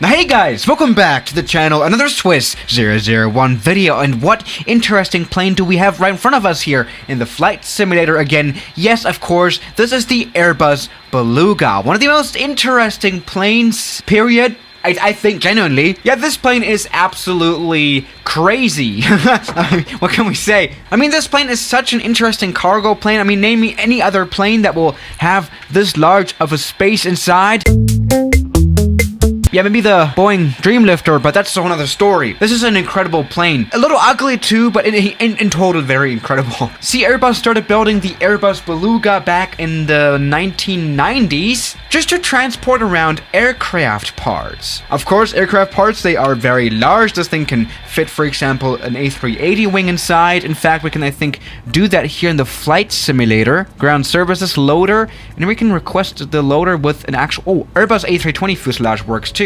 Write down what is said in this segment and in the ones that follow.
Hey guys, welcome back to the channel, another Swiss 001 video, and what interesting plane do we have right in front of us here in the flight simulator again? Yes, of course, this is the Airbus Beluga, one of the most interesting planes, period. I think genuinely. Yeah, this plane is absolutely crazy. What can we say? I mean, this plane is such an interesting cargo plane. I mean, name me any other plane that will have this large of a space inside. Yeah, maybe the Boeing Dreamlifter, but that's a whole other story. This is an incredible plane. A little ugly too, but in total very incredible. See, Airbus started building the Airbus Beluga back in the 1990s just to transport around aircraft parts. Of course, aircraft parts, they are very large. This thing can fit, for example, an A380 wing inside. In fact, we can, I think, do that here in the flight simulator. Ground services, loader, and we can request the loader with an actual... Airbus A320 fuselage works too.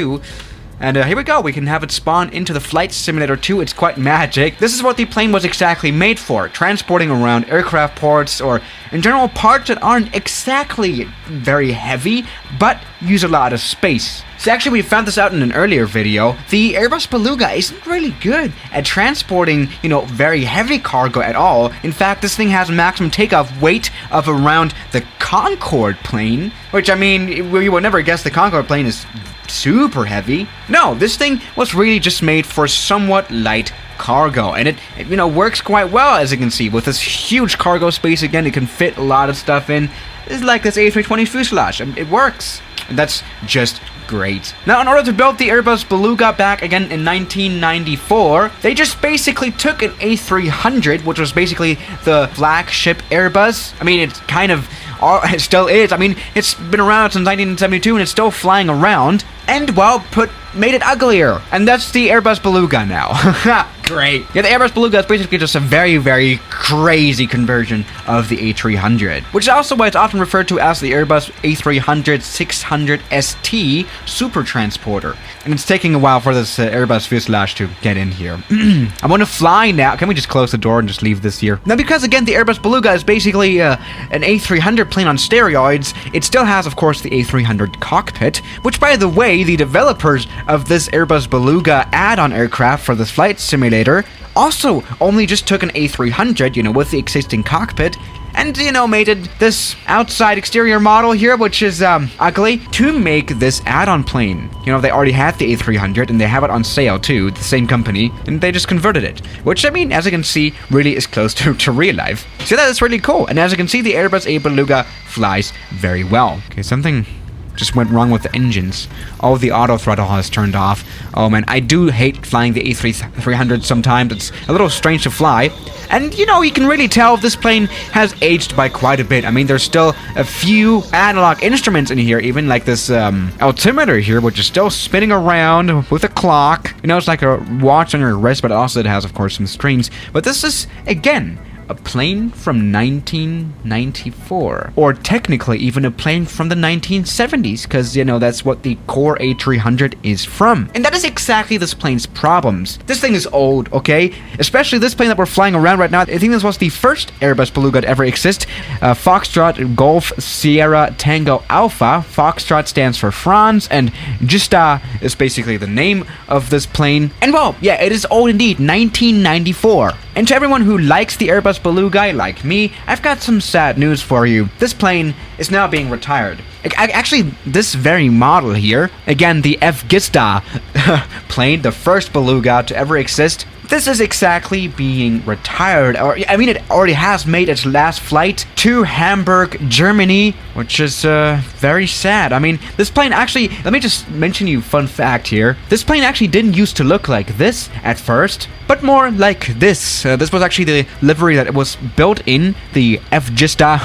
And here we go, we can have it spawn into the flight simulator too. It's quite magic. This is what the plane was exactly made for, transporting around aircraft parts, or in general parts that aren't exactly very heavy, but use a lot of space. So actually, we found this out in an earlier video. The Airbus Beluga isn't really good at transporting, very heavy cargo at all. In fact, this thing has a maximum takeoff weight of around the Concorde plane, which, I mean, you would never guess the Concorde plane is super heavy. No, this thing was really just made for somewhat light cargo, and it works quite well, as you can see, with this huge cargo space. Again, it can fit a lot of stuff in. It's like this A320 fuselage, and it works. And that's just great. Now, in order to build the Airbus Beluga back again in 1994, they just basically took an A300, which was basically the flagship Airbus. I mean, it's kind of... it still is. I mean, it's been around since 1972 and it's still flying around. And, well, made it uglier. And that's the Airbus Beluga now. Great. Yeah, the Airbus Beluga is basically just a very, very crazy conversion of the A300, which is also why it's often referred to as the Airbus A300-600 ST Super Transporter. And it's taking a while for this Airbus fuselage to get in here. I want to fly now. Can we just close the door and just leave this here? Now, because, again, the Airbus Beluga is basically an A300 plane on steroids, it still has, of course, the A300 cockpit, which, by the way, the developers of this Airbus Beluga add-on aircraft for this flight simulator also only just took an A300, with the existing cockpit, and, made it this outside exterior model here, which is ugly, to make this add-on plane. They already had the A300, and they have it on sale too, the same company, and they just converted it. Which, I mean, as you can see, really is close to real life. So that is really cool, and as you can see, the Airbus A Beluga flies very well. Okay, something just went wrong with the engines. Oh, the auto throttle has turned off. Oh man, I do hate flying the A300 sometimes. It's a little strange to fly. And, you can really tell this plane has aged by quite a bit. I mean, there's still a few analog instruments in here, even like this altimeter here, which is still spinning around with a clock. It's like a watch on your wrist, but also it has, of course, some screens. But this is, again, a plane from 1994, or technically even a plane from the 1970s, because, that's what the core A300 is from. And that is exactly this plane's problems. This thing is old, okay? Especially this plane that we're flying around right now. I think this was the first Airbus Beluga to ever exist. Foxtrot Golf Sierra Tango Alpha. Foxtrot stands for France, and Gista is basically the name of this plane. And, well, yeah, it is old indeed, 1994. And to everyone who likes the Airbus Beluga, like me, I've got some sad news for you. This plane is now being retired. Actually, this very model here, again, the F-Gista plane, the first Beluga to ever exist, this is exactly being retired. I mean, it already has made its last flight to Hamburg, Germany, which is very sad. I mean, this plane actually, let me just mention you a fun fact here. This plane actually didn't used to look like this at first, but more like this. This was actually the livery that it was built in, the F-Gista.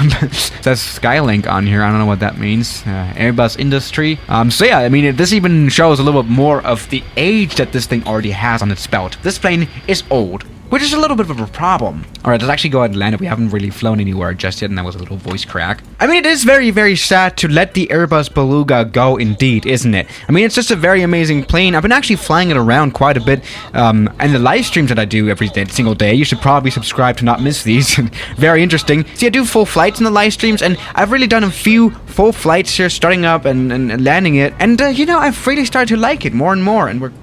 Says Skylink on here. I don't know what that means. Airbus industry. So yeah, I mean, this even shows a little bit more of the age that this thing already has on its belt. This plane is old, which is a little bit of a problem. Alright, let's actually go ahead and land it. We haven't really flown anywhere just yet, and that was a little voice crack. I mean, it is very, very sad to let the Airbus Beluga go indeed, isn't it? I mean, it's just a very amazing plane. I've been actually flying it around quite a bit, and the live streams that I do every single day, you should probably subscribe to not miss these. Very interesting. See, I do full flights in the live streams, and I've really done a few full flights here, starting up and landing it, and you know, I've really started to like it more and more, and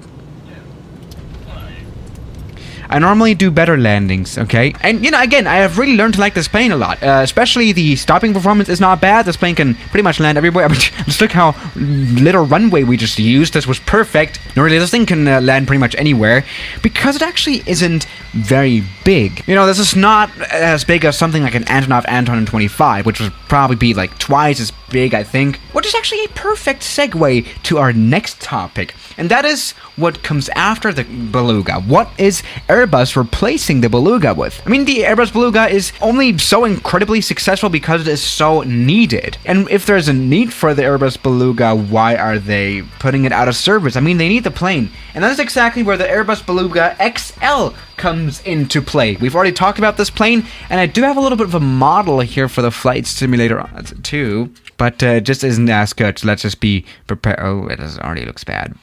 I normally do better landings, okay? And, you know, again, I have really learned to like this plane a lot. Especially the stopping performance is not bad. This plane can pretty much land everywhere. I mean, just look how little runway we just used. This was perfect. No, really, this thing can land pretty much anywhere because it actually isn't very big. You know, this is not as big as something like an Antonov Anton 25, which would probably be like twice as big, I think. Which is actually a perfect segue to our next topic. And that is what comes after the Beluga. What is Airbus replacing the Beluga with? I mean, the Airbus Beluga is only so incredibly successful because it is so needed. And if there's a need for the Airbus Beluga, why are they putting it out of service? I mean, they need the plane. And that is exactly where the Airbus Beluga XL comes into play. We've already talked about this plane, and I do have a little bit of a model here for the flight simulator too, but just isn't as good, so let's just be prepared. Oh, it already looks bad.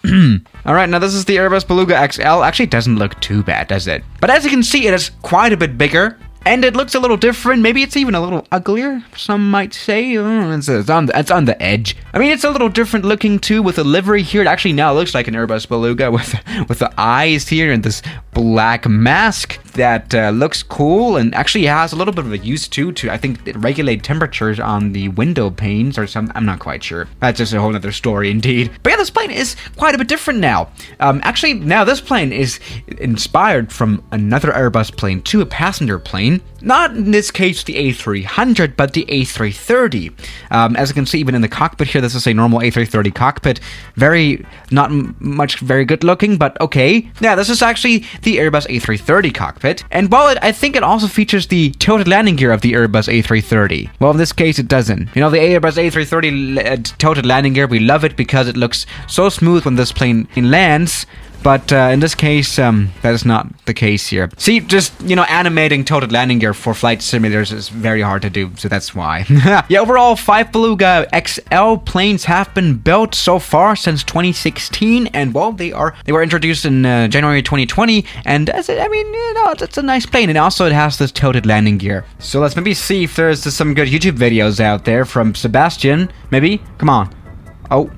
Alright, now this is the Airbus Beluga XL. Actually, it doesn't look too bad, does it? But as you can see, it is quite a bit bigger. And it looks a little different. Maybe it's even a little uglier, some might say. It's on the edge. I mean, it's a little different looking too, with the livery here. It actually now looks like an Airbus Beluga with the eyes here and this black mask that looks cool, and actually has a little bit of a use too to, I think, regulate temperatures on the window panes or something. I'm not quite sure. That's just a whole other story indeed. But yeah, this plane is quite a bit different now. Actually, now this plane is inspired from another Airbus plane too, a passenger plane. Not in this case the A300, but the A330. As you can see, even in the cockpit here, this is a normal A330 cockpit. Not much very good looking, but okay. Yeah, this is actually the Airbus A330 cockpit. And while I think it also features the tilted landing gear of the Airbus A330. Well, in this case, it doesn't. You know, the Airbus A330 tilted landing gear, we love it because it looks so smooth when this plane lands. But in this case, that is not the case here. See, just, you know, animating tilted landing gear for flight simulators is very hard to do, so that's why. Yeah, overall, 5 Beluga XL planes have been built so far since 2016, and well, they were introduced in January 2020, and I mean, you know, it's a nice plane, and also it has this tilted landing gear. So let's maybe see if there's some good YouTube videos out there from Sebastian. Maybe? Come on. Oh.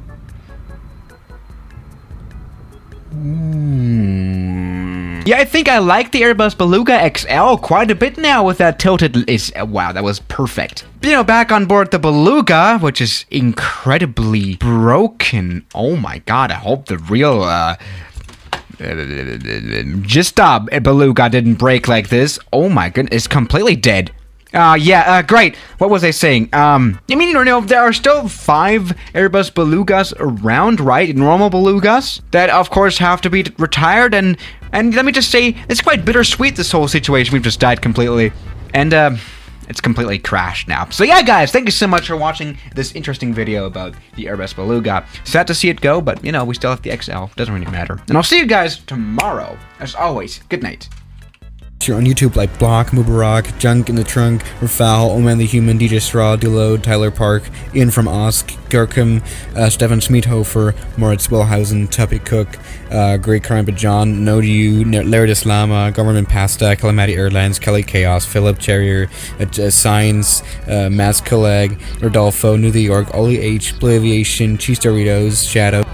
Yeah, I think I like the Airbus Beluga XL quite a bit now with that tilted. Wow, that was perfect. You know, back on board the Beluga, which is incredibly broken. Oh my god, I hope the real Beluga didn't break like this. Oh my goodness, it's completely dead. Great. What was I saying? I mean, you know, there are still 5 Airbus Belugas around, right? Normal Belugas that, of course, have to be retired. And let me just say, it's quite bittersweet, this whole situation. We've just died completely. And, it's completely crashed now. So yeah, guys, thank you so much for watching this interesting video about the Airbus Beluga. Sad to see it go, but, you know, we still have the XL. Doesn't really matter. And I'll see you guys tomorrow. As always, good night. You're on YouTube like Block, Mubarak, Junk in the Trunk, Rafal, Oman the Human, DJ Straw, Deload, Tyler Park, Ian from Osk, Gerkem, Stefan Smeethofer, Moritz Wilhausen, Tuppy Cook, Great Karamba John, No to You, Laird Islama, Government Pasta, Calamity Airlines, Kelly Chaos, Philip Cherrier, Signs, Maz Kaleg, Rodolfo, New York, Ollie H, Blue Aviation, Cheese Doritos, Shadow.